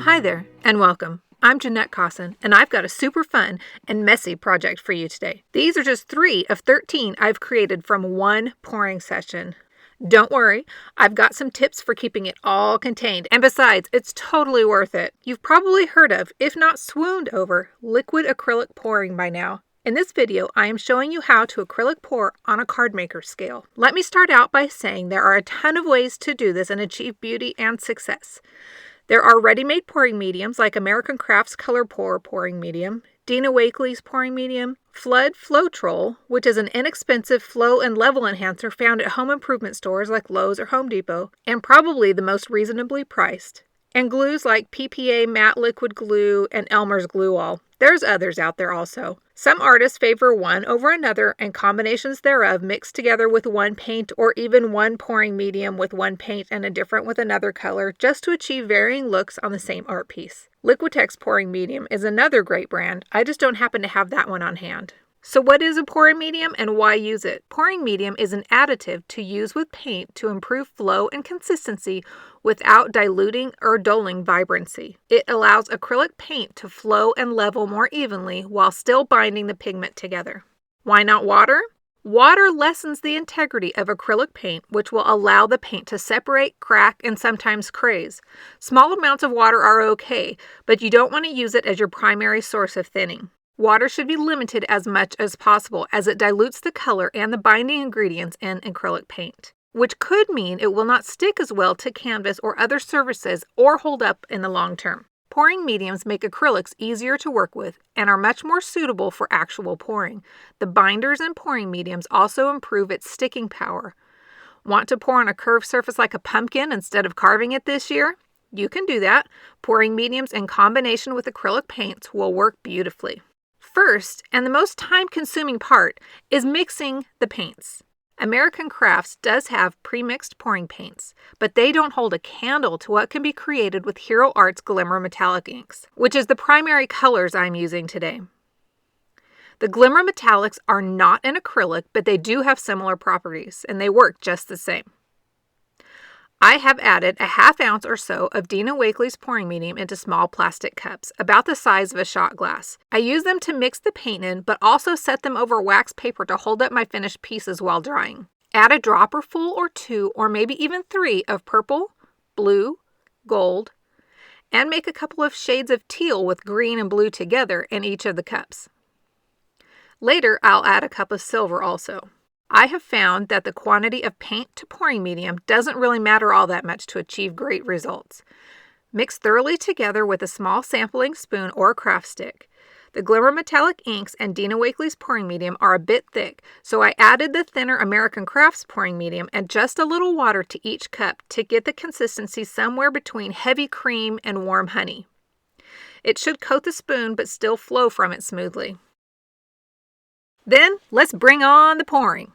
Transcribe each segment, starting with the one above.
Hi there, and welcome. I'm Janette Kausen, and I've got a super fun and messy project for you today. These are just 3 of 13 I've created from one pouring session. Don't worry, I've got some tips for keeping it all contained, and besides, it's totally worth it. You've probably heard of, if not swooned over, liquid acrylic pouring by now. In this video, I am showing you how to acrylic pour on a Cardmaker scale. Let me start out by saying there are a ton of ways to do this and achieve beauty and success. There are ready-made pouring mediums like American Crafts Color Pour pouring medium, Dina Wakley's pouring medium, Flood Flow-Trol, which is an inexpensive flow and level enhancer found at home improvement stores like Lowe's or Home Depot, and probably the most reasonably priced, and glues like PPA Matte Liquid Glue and Elmer's Glue All. There's others out there also. Some artists favor one over another and combinations thereof mixed together with one paint or even one pouring medium with one paint and a different with another color just to achieve varying looks on the same art piece. Liquitex pouring medium is another great brand. I just don't happen to have that one on hand. So what is a pouring medium and why use it? Pouring medium is an additive to use with paint to improve flow and consistency without diluting or dulling vibrancy. It allows acrylic paint to flow and level more evenly while still binding the pigment together. Why not water? Water lessens the integrity of acrylic paint, which will allow the paint to separate, crack, and sometimes craze. Small amounts of water are okay, but you don't want to use it as your primary source of thinning. Water should be limited as much as possible as it dilutes the color and the binding ingredients in acrylic paint, which could mean it will not stick as well to canvas or other surfaces or hold up in the long term. Pouring mediums make acrylics easier to work with and are much more suitable for actual pouring. The binders in pouring mediums also improve its sticking power. Want to pour on a curved surface like a pumpkin instead of carving it this year? You can do that. Pouring mediums in combination with acrylic paints will work beautifully. First, and the most time-consuming part, is mixing the paints. American Crafts does have pre-mixed pouring paints, but they don't hold a candle to what can be created with Hero Art's Glimmer metallic inks, which is the primary colors I'm using today. The Glimmer metallics are not an acrylic, but they do have similar properties, and they work just the same. I have added a ½ ounce or so of Dina Wakley's pouring medium into small plastic cups, about the size of a shot glass. I use them to mix the paint in, but also set them over wax paper to hold up my finished pieces while drying. Add a dropper full or 2 or maybe even 3 of purple, blue, gold, and make a couple of shades of teal with green and blue together in each of the cups. Later, I'll add a cup of silver also. I have found that the quantity of paint to pouring medium doesn't really matter all that much to achieve great results. Mix thoroughly together with a small sampling spoon or craft stick. The Glimmer metallic inks and Dina Wakley's pouring medium are a bit thick, so I added the thinner American Crafts pouring medium and just a little water to each cup to get the consistency somewhere between heavy cream and warm honey. It should coat the spoon but still flow from it smoothly. Then let's bring on the pouring.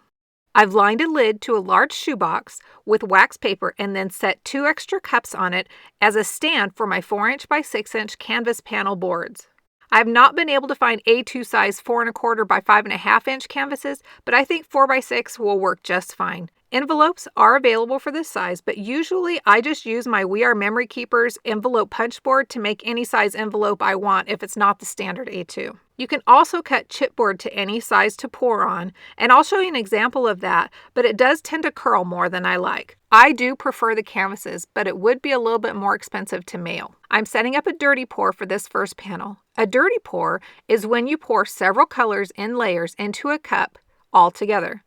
I've lined a lid to a large shoebox with wax paper and then set 2 extra cups on it as a stand for my 4" by 6" canvas panel boards. I've not been able to find A2 size 4 1/4 by 5½ canvases, but I think 4 by 6 will work just fine. Envelopes are available for this size, but usually I just use my We Are Memory Keepers envelope punch board to make any size envelope I want if it's not the standard A2. You can also cut chipboard to any size to pour on, and I'll show you an example of that, but it does tend to curl more than I like. I do prefer the canvases, but it would be a little bit more expensive to mail. I'm setting up a dirty pour for this first panel. A dirty pour is when you pour several colors in layers into a cup all together.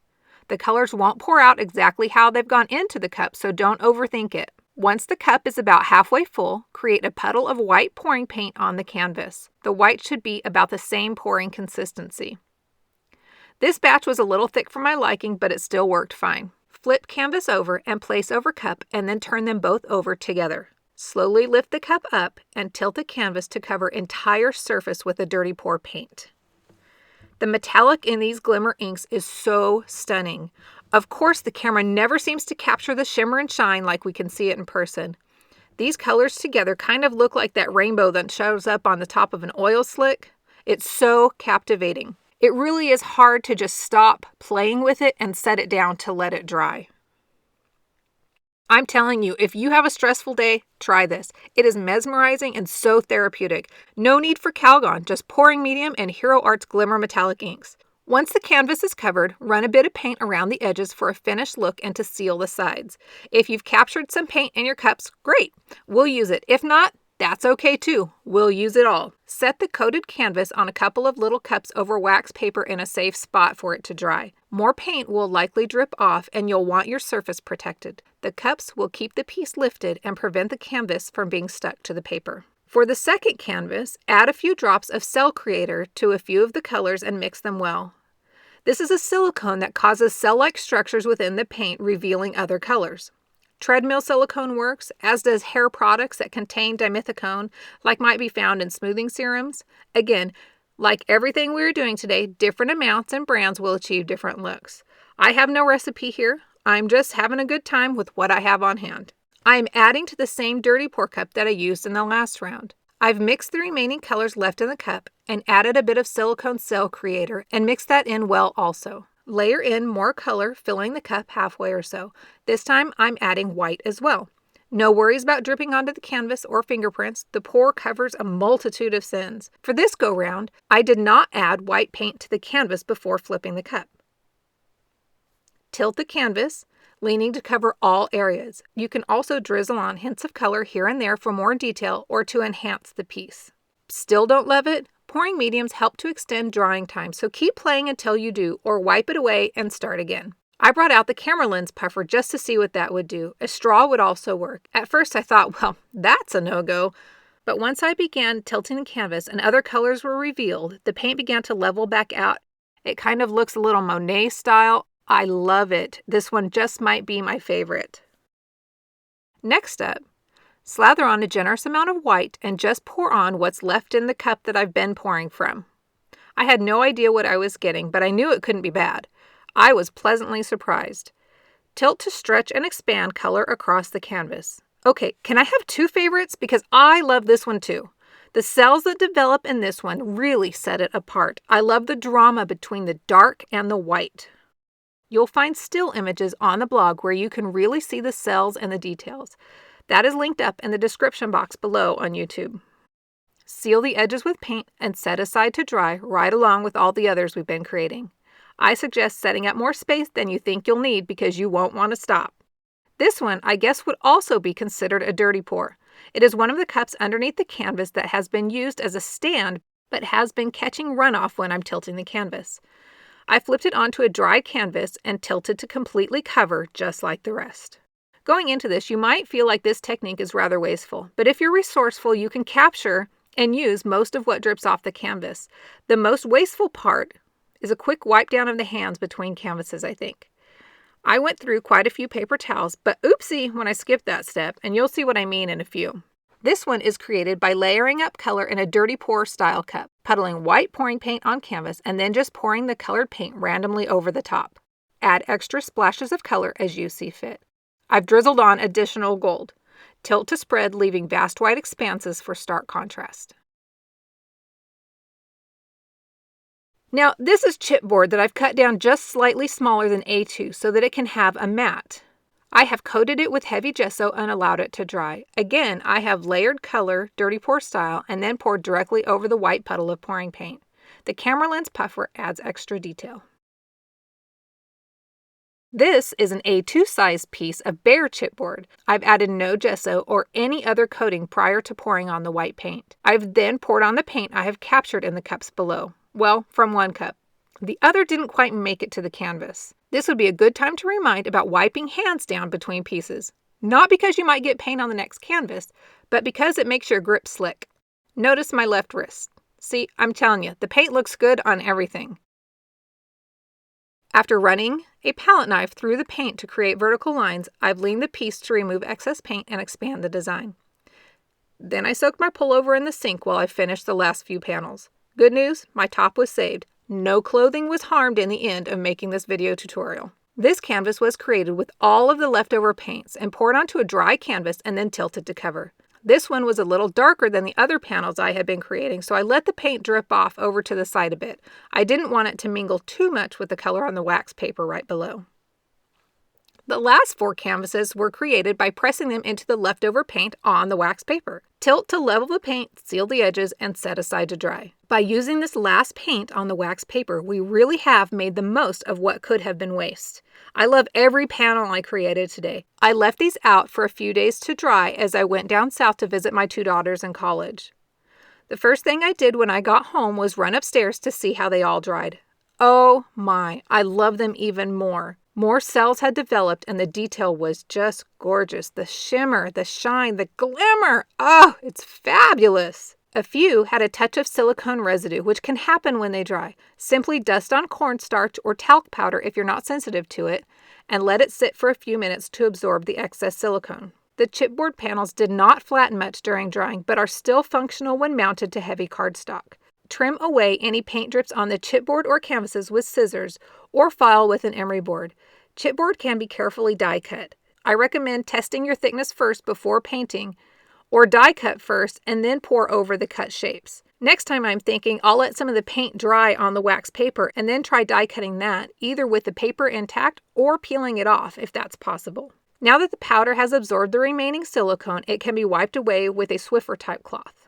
The colors won't pour out exactly how they've gone into the cup, so don't overthink it. Once the cup is about halfway full, create a puddle of white pouring paint on the canvas. The white should be about the same pouring consistency. This batch was a little thick for my liking, but it still worked fine. Flip canvas over and place over cup and then turn them both over together. Slowly lift the cup up and tilt the canvas to cover entire surface with the dirty pour paint. The metallic in these Glimmer inks is so stunning. Of course, the camera never seems to capture the shimmer and shine like we can see it in person. These colors together kind of look like that rainbow that shows up on the top of an oil slick. It's so captivating. It really is hard to just stop playing with it and set it down to let it dry. I'm telling you, if you have a stressful day, try this. It is mesmerizing and so therapeutic. No need for Calgon, just pouring medium and Hero Art's Glimmer metallic inks. Once the canvas is covered, run a bit of paint around the edges for a finished look and to seal the sides. If you've captured some paint in your cups, great. We'll use it. If not, that's okay too. We'll use it all. Set the coated canvas on a couple of little cups over wax paper in a safe spot for it to dry. More paint will likely drip off and you'll want your surface protected. The cups will keep the piece lifted and prevent the canvas from being stuck to the paper. For the second canvas, add a few drops of Cell Creator to a few of the colors and mix them well. This is a silicone that causes cell-like structures within the paint, revealing other colors. Treadmill silicone works, as does hair products that contain dimethicone, like might be found in smoothing serums. Again, like everything we're doing today, different amounts and brands will achieve different looks. I have no recipe here. I'm just having a good time with what I have on hand. I am adding to the same dirty pour cup that I used in the last round. I've mixed the remaining colors left in the cup and added a bit of silicone Cell Creator and mixed that in well also. Layer in more color, filling the cup halfway or so. This time I'm adding white as well. No worries about dripping onto the canvas or fingerprints. The pour covers a multitude of sins. For this go-round, I did not add white paint to the canvas before flipping the cup. Tilt the canvas, leaning to cover all areas. You can also drizzle on hints of color here and there for more detail or to enhance the piece. Still don't love it? Pouring mediums help to extend drying time, so keep playing until you do, or wipe it away and start again. I brought out the camera lens puffer just to see what that would do. A straw would also work. At first I thought, well, that's a no-go. But once I began tilting the canvas and other colors were revealed, the paint began to level back out. It kind of looks a little Monet style. I love it. This one just might be my favorite. Next up, slather on a generous amount of white and just pour on what's left in the cup that I've been pouring from. I had no idea what I was getting, but I knew it couldn't be bad. I was pleasantly surprised. Tilt to stretch and expand color across the canvas. Okay, can I have two favorites? Because I love this one too. The cells that develop in this one really set it apart. I love the drama between the dark and the white. You'll find still images on the blog where you can really see the cells and the details. That is linked up in the description box below on YouTube. Seal the edges with paint and set aside to dry right along with all the others we've been creating. I suggest setting up more space than you think you'll need because you won't want to stop. This one, I guess, would also be considered a dirty pour. It is one of the cups underneath the canvas that has been used as a stand but has been catching runoff when I'm tilting the canvas. I flipped it onto a dry canvas and tilted to completely cover just like the rest. Going into this, you might feel like this technique is rather wasteful, but if you're resourceful, you can capture and use most of what drips off the canvas. The most wasteful part is a quick wipe down of the hands between canvases, I think. I went through quite a few paper towels, but oopsie when I skipped that step, and you'll see what I mean in a few. This one is created by layering up color in a dirty pour style cup, puddling white pouring paint on canvas, and then just pouring the colored paint randomly over the top. Add extra splashes of color as you see fit. I've drizzled on additional gold. Tilt to spread, leaving vast white expanses for stark contrast. Now, this is chipboard that I've cut down just slightly smaller than A2 so that it can have a mat. I have coated it with heavy gesso and allowed it to dry. Again, I have layered color, dirty pour style, and then poured directly over the white puddle of pouring paint. The camera lens puffer adds extra detail. This is an A2 size piece of bare chipboard. I've added no gesso or any other coating prior to pouring on the white paint. I've then poured on the paint I have captured in the cups below. Well, from one cup. The other didn't quite make it to the canvas. This would be a good time to remind about wiping hands down between pieces. Not because you might get paint on the next canvas, but because it makes your grip slick. Notice my left wrist. See, I'm telling you, the paint looks good on everything. After running a palette knife through the paint to create vertical lines, I've leaned the piece to remove excess paint and expand the design. Then I soaked my pullover in the sink while I finished the last few panels. Good news, my top was saved. No clothing was harmed in the end of making this video tutorial. This canvas was created with all of the leftover paints and poured onto a dry canvas and then tilted to cover. This one was a little darker than the other panels I had been creating, so I let the paint drip off over to the side a bit. I didn't want it to mingle too much with the color on the wax paper right below. The last 4 canvases were created by pressing them into the leftover paint on the wax paper. Tilt to level the paint, seal the edges, and set aside to dry. By using this last paint on the wax paper, we really have made the most of what could have been waste. I love every panel I created today. I left these out for a few days to dry as I went down south to visit my 2 daughters in college. The first thing I did when I got home was run upstairs to see how they all dried. Oh my, I love them even more. More cells had developed and the detail was just gorgeous. The shimmer, the shine, the glimmer. Oh, it's fabulous. A few had a touch of silicone residue, which can happen when they dry. Simply dust on cornstarch or talc powder if you're not sensitive to it, and let it sit for a few minutes to absorb the excess silicone. The chipboard panels did not flatten much during drying, but are still functional when mounted to heavy cardstock. Trim away any paint drips on the chipboard or canvases with scissors or file with an emery board. Chipboard can be carefully die cut. I recommend testing your thickness first before painting, or die cut first and then pour over the cut shapes. Next time I'm thinking I'll let some of the paint dry on the wax paper and then try die cutting that, either with the paper intact or peeling it off if that's possible. Now that the powder has absorbed the remaining silicone, it can be wiped away with a Swiffer type cloth.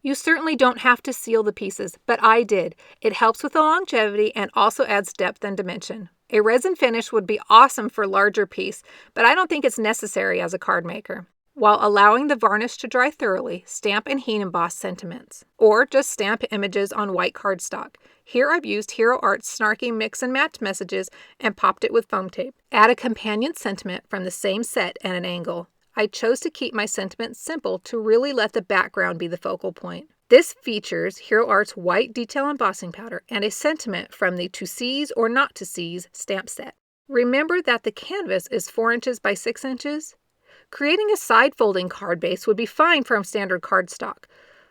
You certainly don't have to seal the pieces, but I did. It helps with the longevity and also adds depth and dimension. A resin finish would be awesome for a larger piece, but I don't think it's necessary as a card maker. While allowing the varnish to dry thoroughly, stamp and heat emboss sentiments, or just stamp images on white cardstock. Here I've used Hero Art's snarky mix and match messages and popped it with foam tape. Add a companion sentiment from the same set at an angle. I chose to keep my sentiment simple to really let the background be the focal point. This features Hero Art's white detail embossing powder and a sentiment from the To Seize or Not to Seize stamp set. Remember that the canvas is 4 inches by 6 inches? Creating a side folding card base would be fine from standard cardstock,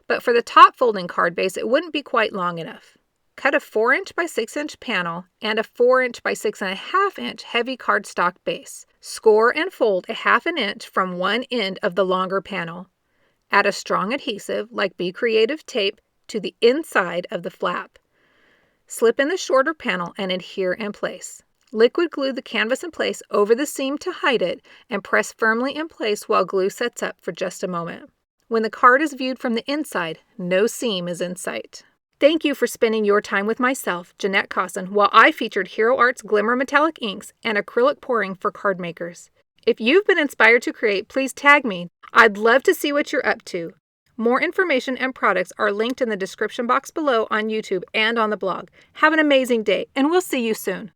but for the top folding card base it wouldn't be quite long enough. Cut a 4 inch by 6 inch panel and a 4 inch by 6.5 inch heavy cardstock base. Score and fold a 1/2 inch from one end of the longer panel. Add a strong adhesive, like Be Creative tape, to the inside of the flap. Slip in the shorter panel and adhere in place. Liquid glue the canvas in place over the seam to hide it and press firmly in place while glue sets up for just a moment. When the card is viewed from the inside, no seam is in sight. Thank you for spending your time with myself, Janette Kausen, while I featured Hero Art's Glimmer metallic inks and acrylic pouring for card makers. If you've been inspired to create, please tag me. I'd love to see what you're up to. More information and products are linked in the description box below on YouTube and on the blog. Have an amazing day, and we'll see you soon.